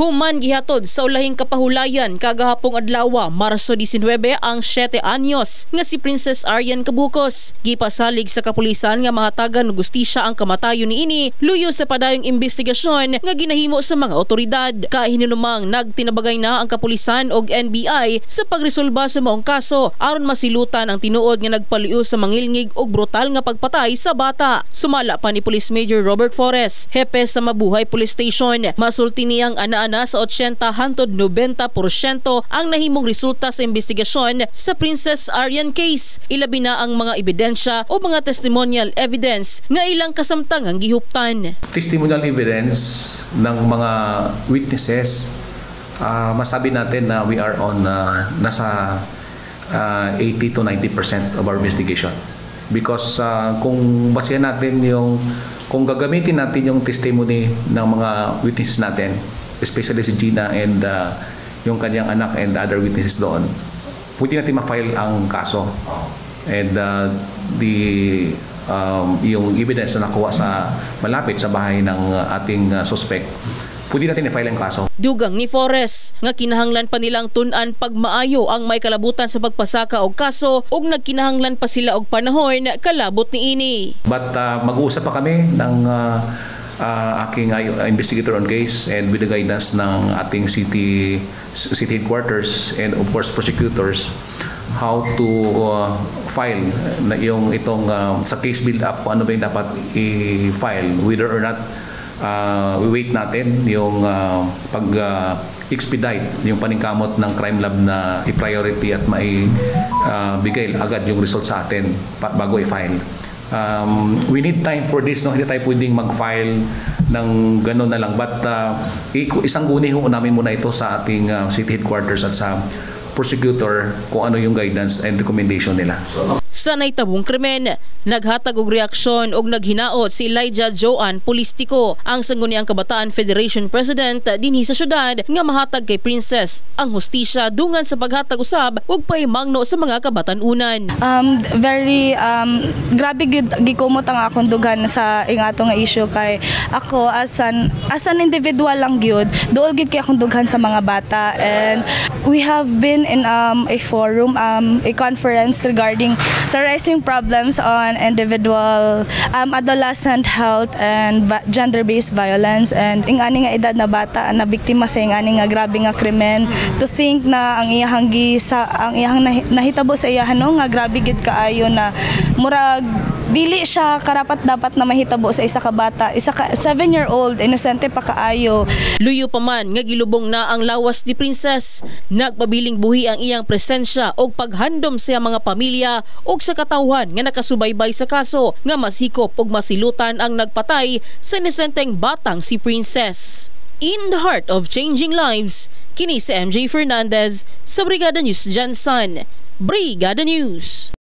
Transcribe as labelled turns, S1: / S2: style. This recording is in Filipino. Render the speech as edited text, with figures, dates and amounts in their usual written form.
S1: Human gihatod sa ulahing kapahulayan kagahapong adlaw, Marso 19 ang 7 anyos nga si Princess Arian Cabukos. Gipasalig sa kapulisan nga mahatagan og gustisya ang kamatayon niini luyo sa padayong investigasyon nga ginahimo sa mga otoridad. Kahinumang nagtinabagay na ang kapulisan og NBI sa pagresolba sa maong kaso aron masilutan ang tinuod nga nagpaliu sa mangilngig og brutal nga pagpatay sa bata. Sumala pa ni Police Major Robert Flores, hepe sa Mabuhay Police Station, masulti niyang ana sa 80 hangtod 90% ang nahimong resulta sa investigasyon sa Princess Arian case. Ilabi na ang mga ebidensya o mga testimonial evidence nga ilang kasamtang ang gihuptan.
S2: Testimonial evidence ng mga witnesses, masabi natin na we are on nasa 80 to 90% of our investigation. Because kung basehan natin kung gagamitin natin yung testimony ng mga witnesses natin, especially si Gina and yung kanyang anak and other witnesses doon, pwede natin ma-file ang kaso. And yung evidence na nakuha sa malapit sa bahay ng ating suspect, pwede natin i-file ang kaso.
S1: Dugang ni Flores nga kinahanglan pa nilang tun-an pagmaayo ang may kalabutan sa pagpasaka og kaso ug nagkinahanglan pa sila og panahon kalabot niini.
S2: But mag-uusap pa kami ng aking investigator on case and with the guidance ng ating city headquarters and of course prosecutors how to file na itong sa case build up, ano ba yung dapat i-file, whether or not we wait natin yung pag-expedite yung paningkamot ng crime lab na i-priority at bigay agad yung result sa atin bago i-file. We need time for this, no? Hindi tayo pwedeng mag-file ng gano'n na lang. But isang guni ho namin muna ito sa ating city headquarters at sa prosecutor kung ano yung guidance and recommendation nila.
S1: Sa naitabong krimen, naghatag og reaksyon og naghinaot si Elijah Joan Polistico, ang Sangguniang Kabataan Federation President dinhi sa syudad, nga mahatag kay Princess ang hustisya dungan sa paghatag usab og pahimangno sa mga kabatan-unan.
S3: Very grabe gikumot ang akong dughan sa ingato nga issue kay ako as an individual lang gyud duol gid kay akong dughan sa mga bata, and we have been in a forum, a conference regarding sa rising problems on individual adolescent health and gender-based violence, and ingani nga edad na bata na biktima sa ingani nga grabe nga krimen. To think na ang iyang nahitabo sa iyahan nga grabe gid kaayo na murag dili siya karapat dapat na mahitabo sa isa ka bata, isa ka 7-year-old, inosente pa kaayo.
S1: Luyo pa man nga gilubong na ang lawas ni Princess, nagpabiling buhi ang iyang presensya og paghandom sa mga pamilya og sa katawhan nga nakasubaybay sa kaso nga masikop og masilutan ang nagpatay sa inosenteng batang si Princess. In the heart of changing lives, kini si MJ Fernandez sa Brigada News Jansan. Brigada News.